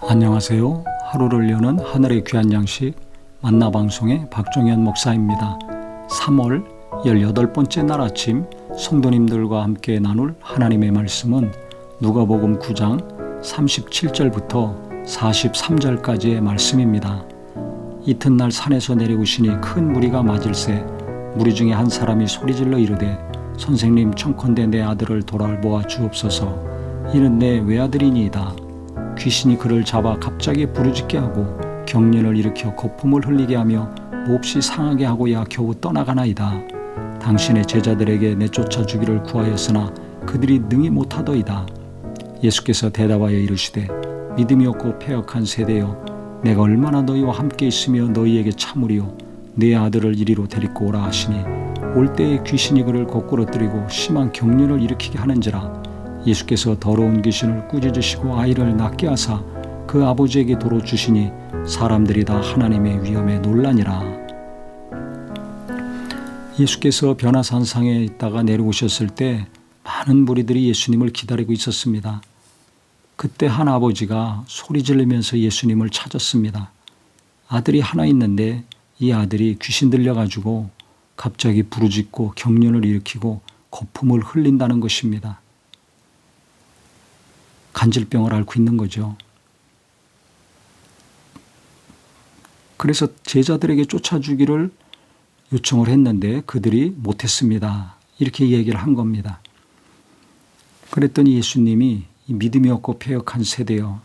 안녕하세요. 하루를 여는 하늘의 귀한 양식 만나방송의 박종현 목사입니다. 3월 18번째 날 아침 성도님들과 함께 나눌 하나님의 말씀은 누가복음 9장 37절부터 43절까지의 말씀입니다. 이튿날 산에서 내려오시니 큰 무리가 맞을새 무리 중에 한 사람이 소리질러 이르되 선생님 청컨대 내 아들을 돌아보아 주옵소서. 이는 내 외아들이니이다. 귀신이 그를 잡아 갑자기 부르짖게 하고 경련을 일으켜 거품을 흘리게 하며 몹시 상하게 하고야 겨우 떠나가나이다. 당신의 제자들에게 내쫓아 주기를 구하였으나 그들이 능히 못하더이다. 예수께서 대답하여 이르시되 믿음이 없고 패역한 세대여, 내가 얼마나 너희와 함께 있으며 너희에게 참으리요. 내 아들을 이리로 데리고 오라 하시니 올 때에 귀신이 그를 거꾸러뜨리고 심한 경련을 일으키게 하는지라. 예수께서 더러운 귀신을 꾸짖으시고 아이를 낫게 하사 그 아버지에게 도로 주시니 사람들이 다 하나님의 위엄에 놀라니라. 예수께서 변화산상에 있다가 내려오셨을 때 많은 무리들이 예수님을 기다리고 있었습니다. 그때 한 아버지가 소리 지르면서 예수님을 찾았습니다. 아들이 하나 있는데 이 아들이 귀신 들려가지고 갑자기 부르짖고 경련을 일으키고 거품을 흘린다는 것입니다. 간질병을 앓고 있는 거죠. 그래서 제자들에게 쫓아주기를 요청을 했는데 그들이 못했습니다. 이렇게 얘기를 한 겁니다. 그랬더니 예수님이 믿음이 없고 패역한 세대여,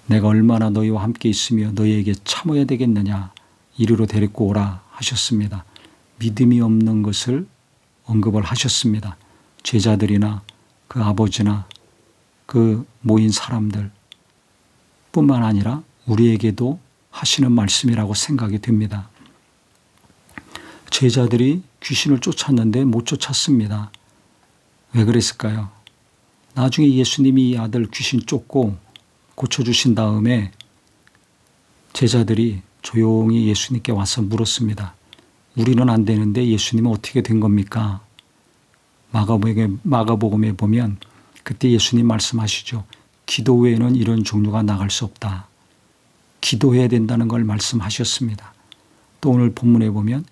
내가 얼마나 너희와 함께 있으며 너희에게 참아야 되겠느냐, 이리로 데리고 오라 하셨습니다. 믿음이 없는 것을 언급을 하셨습니다. 제자들이나 그 아버지나 그 모인 사람들 뿐만 아니라 우리에게도 하시는 말씀이라고 생각이 됩니다. 제자들이 귀신을 쫓았는데 못 쫓았습니다. 왜 그랬을까요? 나중에 예수님이 이 아들 귀신 쫓고 고쳐주신 다음에 제자들이 조용히 예수님께 와서 물었습니다. 우리는 안 되는데 예수님은 어떻게 된 겁니까? 마가복음에 보면 그때 예수님 말씀하시죠. 기도 외에는 이런 종류가 나갈 수 없다. 기도해야 된다는 걸 말씀하셨습니다. 또 오늘 본문에 보면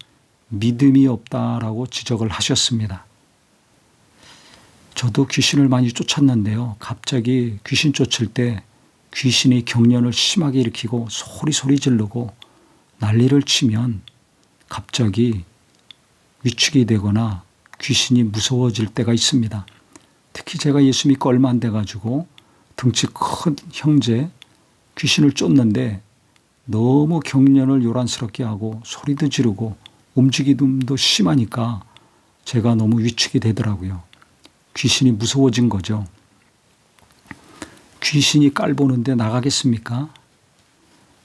믿음이 없다라고 지적을 하셨습니다. 저도 귀신을 많이 쫓았는데요. 갑자기 귀신 쫓을 때 귀신이 경련을 심하게 일으키고 소리 지르고 난리를 치면 갑자기 위축이 되거나 귀신이 무서워질 때가 있습니다. 특히 제가 예수 믿고 얼마 안 돼가지고 덩치 큰 형제 귀신을 쫓는데 너무 경련을 요란스럽게 하고 소리도 지르고 움직임도 심하니까 제가 너무 위축이 되더라고요. 귀신이 무서워진 거죠. 귀신이 깔보는데 나가겠습니까?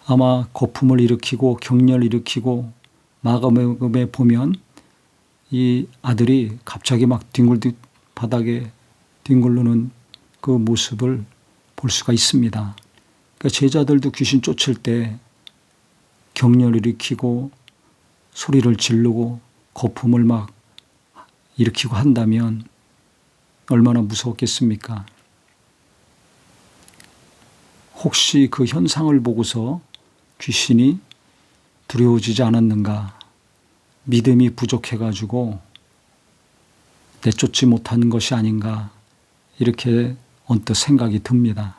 아마 거품을 일으키고 경련을 일으키고 마가복음에 보면 이 아들이 갑자기 막 바닥에 뒹굴르는 그 모습을 볼 수가 있습니다. 그러니까 제자들도 귀신 쫓을 때 경련을 일으키고 소리를 지르고 거품을 막 일으키고 한다면 얼마나 무서웠겠습니까? 혹시 그 현상을 보고서 귀신이 두려워지지 않았는가? 믿음이 부족해가지고 내쫓지 못하는 것이 아닌가? 이렇게 언뜻 생각이 듭니다.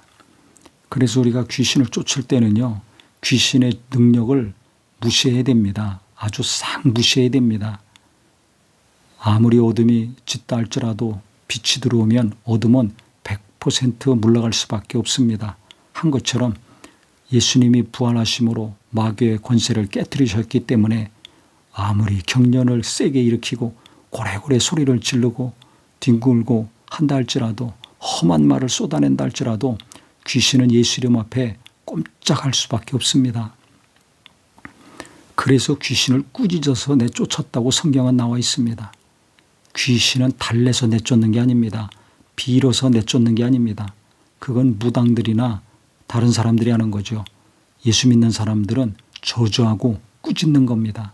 그래서 우리가 귀신을 쫓을 때는요, 귀신의 능력을 무시해야 됩니다. 아주 싹 무시해야 됩니다. 아무리 어둠이 짙다 할지라도 빛이 들어오면 어둠은 100% 물러갈 수밖에 없습니다. 한 것처럼 예수님이 부활하심으로 마귀의 권세를 깨뜨리셨기 때문에 아무리 경련을 세게 일으키고 고래고래 소리를 지르고 뒹굴고 한다 할지라도 험한 말을 쏟아낸다 할지라도 귀신은 예수 이름 앞에 꼼짝할 수밖에 없습니다. 그래서 귀신을 꾸짖어서 내쫓았다고 성경은 나와 있습니다. 귀신은 달래서 내쫓는 게 아닙니다. 빌어서 내쫓는 게 아닙니다. 그건 무당들이나 다른 사람들이 하는 거죠. 예수 믿는 사람들은 저주하고 꾸짖는 겁니다.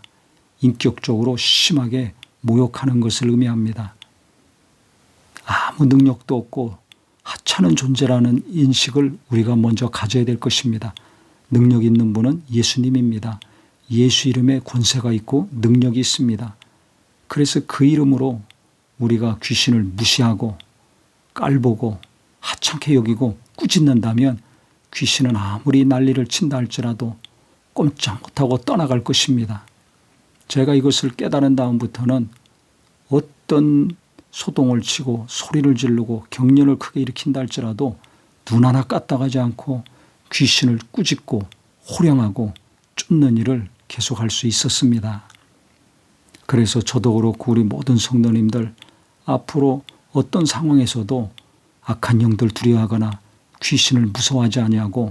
인격적으로 심하게 모욕하는 것을 의미합니다. 아무 능력도 없고 하찮은 존재라는 인식을 우리가 먼저 가져야 될 것입니다. 능력 있는 분은 예수님입니다. 예수 이름에 권세가 있고 능력이 있습니다. 그래서 그 이름으로 우리가 귀신을 무시하고 깔보고 하찮게 여기고 꾸짖는다면 귀신은 아무리 난리를 친다 할지라도 꼼짝 못하고 떠나갈 것입니다. 제가 이것을 깨달은 다음부터는 어떤 소동을 치고 소리를 지르고 경련을 크게 일으킨다 할지라도 눈 하나 까딱하지 않고 귀신을 꾸짖고 호령하고 쫓는 일을 계속할 수 있었습니다. 그래서 저도 그렇고 우리 모든 성도님들 앞으로 어떤 상황에서도 악한 영들 두려워하거나 귀신을 무서워하지 아니하고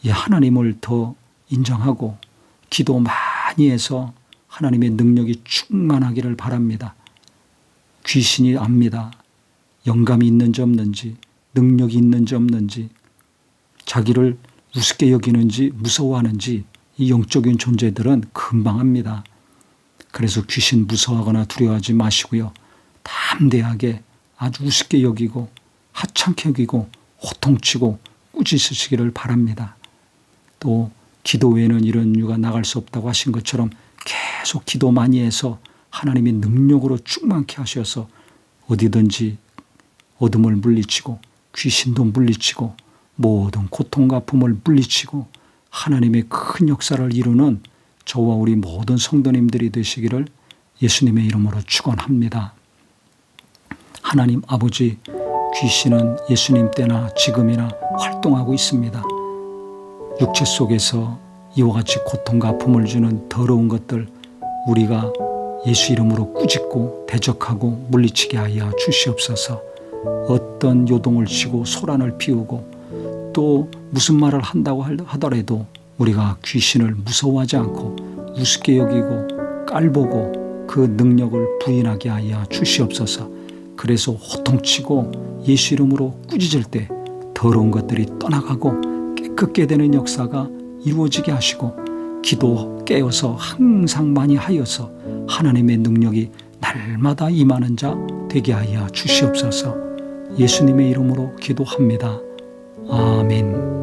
하나님을 더 인정하고 기도 많이 해서 하나님의 능력이 충만하기를 바랍니다. 귀신이 압니다. 영감이 있는지 없는지, 능력이 있는지 없는지, 자기를 우습게 여기는지 무서워하는지 이 영적인 존재들은 금방 압니다. 그래서 귀신 무서워하거나 두려워하지 마시고요. 담대하게 아주 우습게 여기고 하찮게 여기고 호통치고 꾸짖으시기를 바랍니다. 또 기도 외에는 이런 이유가 나갈 수 없다고 하신 것처럼 계속 기도 많이 해서 하나님의 능력으로 충만케 하셔서 어디든지 어둠을 물리치고 귀신도 물리치고 모든 고통과 아픔을 물리치고 하나님의 큰 역사를 이루는 저와 우리 모든 성도님들이 되시기를 예수님의 이름으로 축원합니다. 하나님 아버지, 귀신은 예수님 때나 지금이나 활동하고 있습니다. 육체 속에서 이와 같이 고통과 아픔을 주는 더러운 것들 우리가 예수 이름으로 꾸짖고 대적하고 물리치게 하여 주시옵소서. 어떤 요동을 치고 소란을 피우고 또 무슨 말을 한다고 하더라도 우리가 귀신을 무서워하지 않고 우습게 여기고 깔보고 그 능력을 부인하게 하여 주시옵소서. 그래서 호통치고 예수 이름으로 꾸짖을 때 더러운 것들이 떠나가고 깨끗게 되는 역사가 이루어지게 하시고 기도 깨어서 항상 많이 하여서 하나님의 능력이 날마다 임하는 자 되게 하여 주시옵소서. 예수님의 이름으로 기도합니다. 아멘.